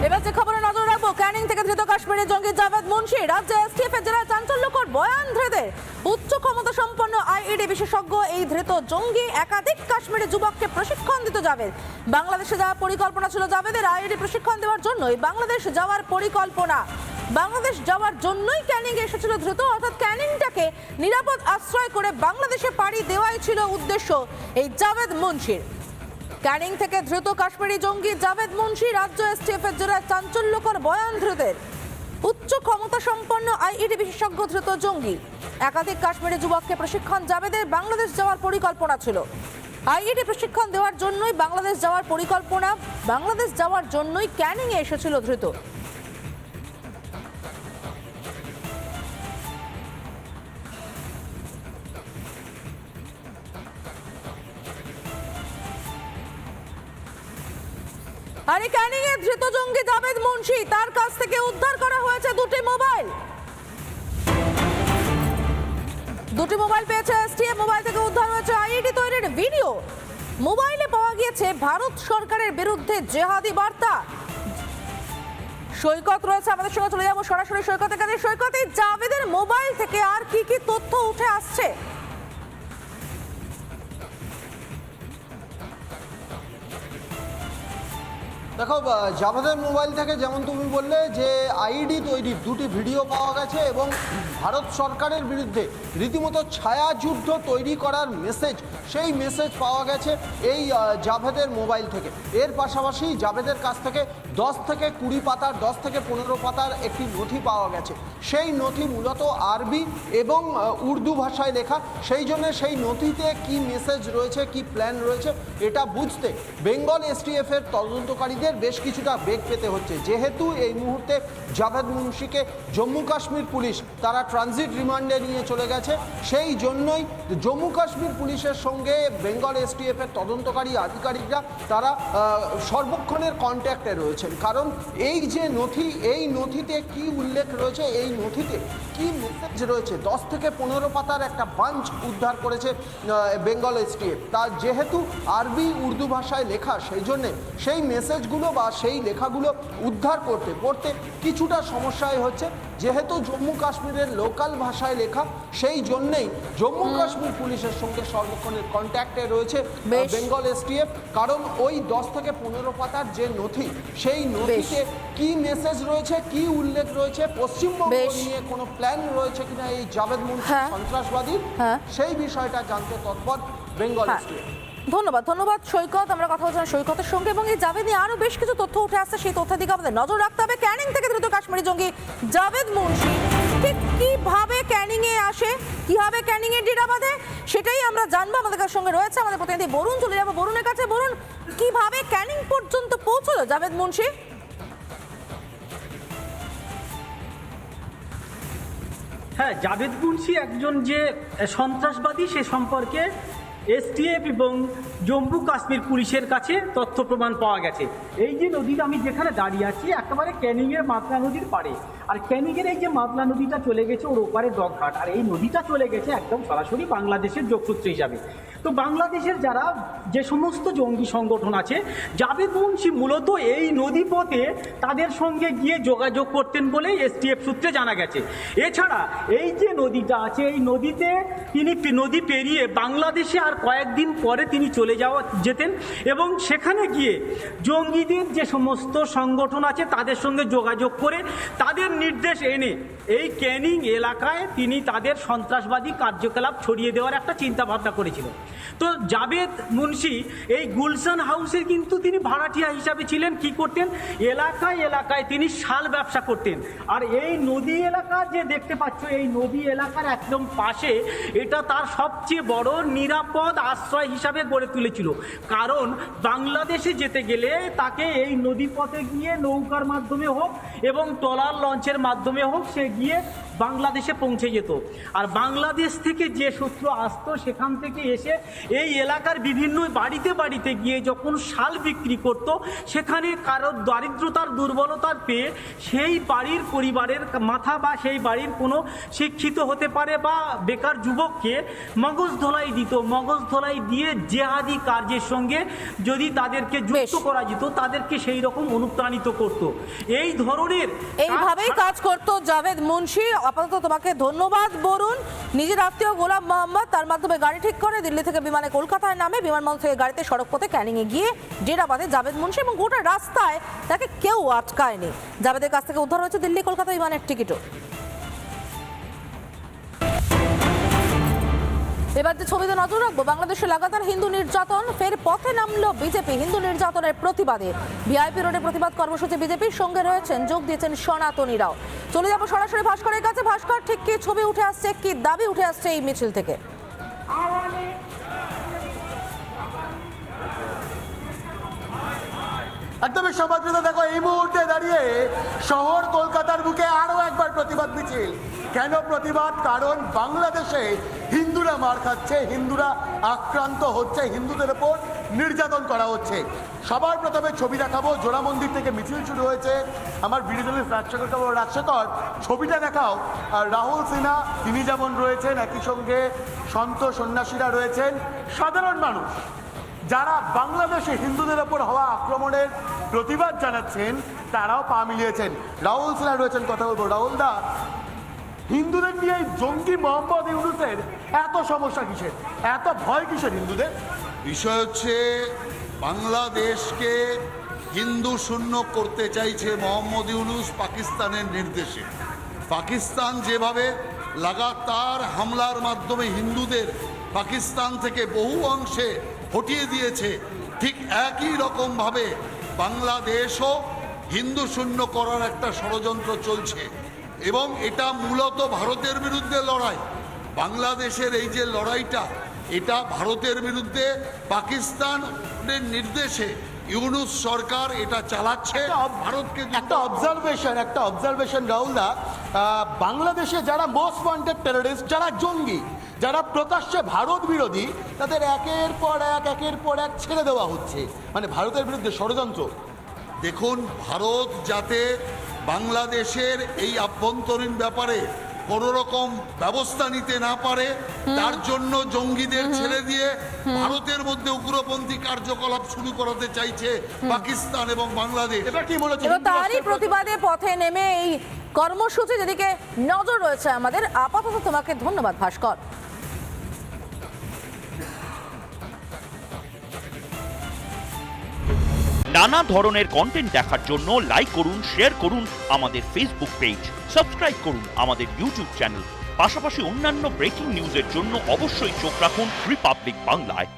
এবার যে খবরে নজর রাখবো, ক্যানিং থেকে ধৃত কাশ্মীরি জঙ্গি জাভেদ মুন্সি। রাজ্যে এসটিএফ এর জেলায় চাঞ্চল্যকর বয়ান ধৃতের। উচ্চ ক্ষমতা সম্পন্ন আইইডি বিশেষজ্ঞ এই ধৃত জঙ্গি একাধিক কাশ্মীরি যুবককে প্রশিক্ষণ দিত জাভেদ। বাংলাদেশে যাওয়ার পরিকল্পনা ছিল জাভেদের। আইইডি প্রশিক্ষণ দেওয়ার জন্যই বাংলাদেশ যাওয়ার পরিকল্পনা। বাংলাদেশ যাওয়ার জন্যই ক্যানিং এসেছিল ধৃত, অর্থাৎ ক্যানিংটাকে নিরাপদ আশ্রয় করে বাংলাদেশে পাড়ি দেওয়াই ছিল উদ্দেশ্য এই জাভেদ মুন্সির। ক্যানিং থেকে ধৃত কাশ্মীরি জঙ্গি জাভেদ মুন্সি। রাজ্য এসটিএফ এর জেলায় চাঞ্চল্যকর বয়ান ধৃতের। উচ্চ ক্ষমতা সম্পন্ন আইইডি বিশেষজ্ঞ ধৃত জঙ্গি একাধিক কাশ্মীরি যুবককে প্রশিক্ষণ জাভেদের। বাংলাদেশ যাওয়ার পরিকল্পনা ছিল। আইইডি প্রশিক্ষণ দেওয়ার জন্যই বাংলাদেশ যাওয়ার পরিকল্পনা। বাংলাদেশ যাওয়ার জন্যই ক্যানিং এ এসেছিল ধৃত। আর এই ক্যানিং এর ধৃত জঙ্গি জাভেদ মুন্সি, তার কাছ থেকে উদ্ধার করা হয়েছে দুটি মোবাইল। দুটি মোবাইল পেয়েছে এসটিএফ। মোবাইল থেকে উদ্ধার হয়েছে আইইডি তৈরির ভিডিও। মোবাইলে পাওয়া গিয়েছে ভারত সরকারের বিরুদ্ধে জেহাদি বার্তা। সৈকত রয়েছে আমাদের সঙ্গে, চলে যাবো সরাসরি সৈকতের কাছে। সৈকত, এই জাভেদের মোবাইল থেকে আর কি কি তথ্য উঠে আসছে? দেখো, জাভেদের মোবাইল থেকে যেমন তুমি বললে যে আইডি তৈরির দুটি ভিডিও পাওয়া গেছে এবং ভারত সরকারের বিরুদ্ধে রীতিমতো ছায়া যুদ্ধ তৈরি করার মেসেজ, সেই মেসেজ পাওয়া গেছে এই জাভেদের মোবাইল থেকে। এর পাশাপাশি জাভেদের কাছ থেকে 10 থেকে 20 পাতার 10 থেকে 15 পাতার একটি নথি পাওয়া গেছে। সেই নথি মূলত আরবি এবং উর্দু ভাষায় লেখা। সেই জন্য সেই নথিতে কি মেসেজ রয়েছে, কি প্ল্যান রয়েছে, এটা বুঝতে বেঙ্গল এসটিএফ এর তদন্তকারীদের বেশ কিছুটা বেগ পেতে হচ্ছে। যেহেতু এই মুহূর্তে জাভেদ মুন্সিকে জম্মু কাশ্মীর পুলিশ তারা ট্রানজিট রিমান্ডে নিয়ে চলে গেছে, সেই জন্যই জম্মু কাশ্মীর পুলিশের সঙ্গে বেঙ্গল এসটিএফ এর তদন্তকারী আধিকারিকরা তারা সর্বক্ষণের কন্ট্যাক্টে রয়েছেন। কারণ এই যে নথি, এই নথিতে কি উল্লেখ রয়েছে, এই নথিতে কি মেসেজ রয়েছে, 10 থেকে 15 পাতার একটা বাঞ্চ উদ্ধার করেছে বেঙ্গল এসটিএফ। তা যেহেতু আরবি উর্দু ভাষায় লেখা, সেই জন্যে সেই মেসেজগুলো বা সেই লেখাগুলো উদ্ধার পড়তে কিছুটা সমস্যায় হচ্ছে। যেহেতু জম্মু কাশ্মীরের লোকাল ভাষায় লেখা, সেই জন্যেই জম্মু কাশ্মীর পুলিশের সঙ্গে সর্বক্ষণের কন্ট্যাক্টে রয়েছে বেঙ্গল এসটিএফ। কারণ ওই 10 থেকে 15 পাতার যে নথি, সেই নথিতে কি মেসেজ রয়েছে, কি উল্লেখ রয়েছে, পশ্চিমবঙ্গ নিয়ে কোনো প্ল্যান রয়েছে কিনা এই জাভেদ মুন্সি সন্ত্রাসবাদীর, সেই বিষয়টা জানতে তৎপর বেঙ্গল এসটিএফ। ধন্যবাদ সৈকত। আমরা কথা বলছিলাম সৈকতের সঙ্গে এবং এই জাভেদ নিয়ে আরো বেশ কিছু তথ্য উঠে আসছে। সেই তথ্যের দিকে আমাদের নজর রাখতে হবে। ক্যানিং থেকে দ্রুত কাশ্মীরি জঙ্গি জাভেদ মুন্সি ঠিক কিভাবে ক্যানিং এ আসে, কিভাবে ক্যানিং এ ডেরা বাঁধে, সেটাই আমরা জানবো। আমাদের সঙ্গে রয়েছে আমাদের প্রতিনিধি বরুণ। চলে যাবো বরুণের কাছে। বরুণ, কিভাবে ক্যানিং পর্যন্ত পৌঁছলো জাভেদ মুন্সি? হ্যাঁ, জাভেদ মুন্সি একজন যে সন্ত্রাসবাদী সে সম্পর্কে এসটিএফ এবং জম্মু কাশ্মীর পুলিশের কাছে তথ্য প্রমাণ পাওয়া গেছে। এই যে নদীটা আমি যেখানে দাঁড়িয়ে আছি, একেবারে ক্যানিংয়ের মাতলা নদীর পাড়ে। আর ক্যানিংয়ের এই যে মাতলা নদীটা চলে গেছে ওর ওপারে ডকঘাট, আর এই নদীটা চলে গেছে একদম সরাসরি বাংলাদেশের যোগসূত্র হিসাবে। তো বাংলাদেশের যারা যে সমস্ত জঙ্গি সংগঠন আছে, জাভেদ মুন্সি মূলত এই নদীপথে তাদের সঙ্গে গিয়ে যোগাযোগ করতেন বলে এসটিএফ সূত্রে জানা গেছে। এছাড়া এই যে নদীটা আছে, এই নদীতে তিনি নদী পেরিয়ে বাংলাদেশে আর কয়েকদিন পরে তিনি চলে যেতেন এবং সেখানে গিয়ে জঙ্গিদের যে সমস্ত সংগঠন আছে তাদের সঙ্গে যোগাযোগ করে তাদের নির্দেশ এনে এই ক্যানিং এলাকায় তিনি তাদের সন্ত্রাসবাদী কার্যকলাপ ছড়িয়ে দেওয়ার একটা চিন্তা ভাবনা করেছিল। তো জাভেদ মুন্সি এই গুলশান হাউসে কিন্তু তিনি ভাড়াটিয়া হিসাবে ছিলেন। কি করতেন, এলাকায় এলাকায় তিনি শাল ব্যবসা করতেন। আর এই নদী এলাকা যে দেখতে পাচ্ছ, এই নদী এলাকার একদম পাশে এটা তার সবচেয়ে বড় নিরাপদ আশ্রয় হিসাবে গড়ে তুলেছিল। কারণ বাংলাদেশে যেতে গেলে তাকে এই নদীপথে গিয়ে নৌকার মাধ্যমে হোক এবং ট্রলার লঞ্চের মাধ্যমে হোক সে গিয়ে বাংলাদেশে পৌঁছে যেত। আর বাংলাদেশ থেকে যে সূত্র আসতো সেখান থেকে এসে এই এলাকার বিভিন্ন বাড়িতে বাড়িতে গিয়ে যখন শাল বিক্রি করত, সেখানে কারো দারিদ্রতার দুর্বলতার পেয়ে সেই বাড়ির পরিবারের মাথা বা সেই বাড়ির কোনো শিক্ষিত হতে পারে বা বেকার যুবককে মগজ ধোলাই দিত। মগজ ধোলাই দিয়ে জেহাদি কার্যের সঙ্গে যদি তাদেরকে যুক্ত করা যেত, তাদেরকে সেই রকম অনুপ্রাণিত করত। এই ধরনের এইভাবেই কাজ করতো জাভেদ মুন্সি। আপাতত তোমাকে ধন্যবাদ বরুণ। নিজের আত্মীয় গোলাম মোহাম্মদ তার মাধ্যমে গাড়ি ঠিক করে দিল্লি থেকে বিমানে কলকাতায় নামে, বিমানবন্দর থেকে গাড়িতে সড়কপথে ক্যানিংয়ে গিয়ে ডেরা বাঁধে জাভেদ মুন্সি এবং গোটা রাস্তায় তাকে কেউ আটকায়নি। জাভেদের কাছ থেকে উদ্ধার হয়েছে দিল্লি কলকাতা বিমানের টিকিটও। এবার যে ছবিতে নজর রাখবো, বাংলাদেশে লাগাতার হিন্দু নির্যাতন, ফের পথে নামলো বিজেপি হিন্দু নির্যাতনের প্রতিবাদে। ভিআইপি রোডে প্রতিবাদ কর্মসূচি বিজেপির সঙ্গে রয়েছেন, যোগ দিয়েছেন সনাতনীরাও। চলে যাবো সরাসরি ভাস্করের কাছে। ভাস্কর, ঠিক কি ছবি উঠে আসছে, কি দাবি উঠে আসছে এই মিছিল থেকে? একদমই সমাজবিদ। দেখো, এই মুহূর্তে দাঁড়িয়ে শহর কলকাতার বুকে আরো একবার প্রতিবাদ মিছিল। কেন প্রতিবাদ? কারণ বাংলাদেশে হিন্দুরা মার খাচ্ছে, হিন্দুরা আক্রান্ত হচ্ছে, হিন্দুদের ওপর নির্যাতন করা হচ্ছে। সবার প্রথমে ছবি দেখাবো, জোড়া মন্দির থেকে মিছিল শুরু হয়েছে। আমার বিরোধী রাজশেখর ছবিটা দেখাও। আর রাহুল সিনহা তিনি যেমন রয়েছেন, একই সঙ্গে সন্ত সন্ন্যাসীরা রয়েছেন, সাধারণ মানুষ যারা বাংলাদেশে হিন্দুদের ওপর হওয়া আক্রমণের প্রতিবাদ জানাচ্ছেন, তারাও পা মিলিয়েছেন। রাহুল সিনহা রয়েছেন, কথা বলবো। রাহুল দা, হিন্দুদের নিয়ে এই জঙ্গি মোহাম্মদ ইউনূসের এত সমস্যা কিসের, এত ভয় কিসের হিন্দুদের? বিষয় হচ্ছে বাংলাদেশকে হিন্দু শূন্য করতে চাইছে মোহাম্মদ ইউনূস পাকিস্তানের নির্দেশে। পাকিস্তান যেভাবে লাগাতার হামলার মাধ্যমে হিন্দুদের পাকিস্তান থেকে বহু অংশে হটিয়ে দিয়েছে, ঠিক একই রকমভাবে বাংলাদেশও হিন্দু শূন্য করার একটা ষড়যন্ত্র চলছে এবং এটা মূলত ভারতের বিরুদ্ধে লড়াই। বাংলাদেশের এই যে লড়াইটা, এটা ভারতের বিরুদ্ধে পাকিস্তানের নির্দেশে ইউনূস সরকার এটা চালাচ্ছে। ভারতকে একটা অবজারভেশন রাহুলদা, বাংলাদেশে যারা মোস্ট ওয়ান্টেড টেররিস্ট, যারা জঙ্গি, যারা প্রকাশ্যে ভারত বিরোধী, তাদের একের পর এক ছেড়ে দেওয়া হচ্ছে, মানে ভারতের বিরুদ্ধে ষড়যন্ত্র। দেখুন, ভারত যাতে বাংলাদেশের এই আভ্যন্তরীণ ব্যাপারে কোনো রকম ব্যবস্থা নিতে না পারে, তার জন্য জঙ্গিদের ছেড়ে দিয়ে ভারতের মধ্যে উগ্রপন্থী কার্যকলাপ শুরু করাতে চাইছে পাকিস্তান এবং বাংলাদেশ। এবার কি বলেছে? এবং তারই প্রতিবাদে পথে নেমে এই কর্মসূচি যেদিকে নজর রয়েছে আমাদের। আপাতত তোমাকে ধন্যবাদ ভাস্কর। নানা ধরনের কন্টেন্ট দেখার জন্য লাইক করুন, শেয়ার করুন আমাদের ফেসবুক পেজ, সাবস্ক্রাইব করুন আমাদের ইউটিউব চ্যানেল। পাশাপাশি অন্যান্য ব্রেকিং নিউজের জন্য অবশ্যই চোখ রাখুন রিপাবলিক বাংলায়।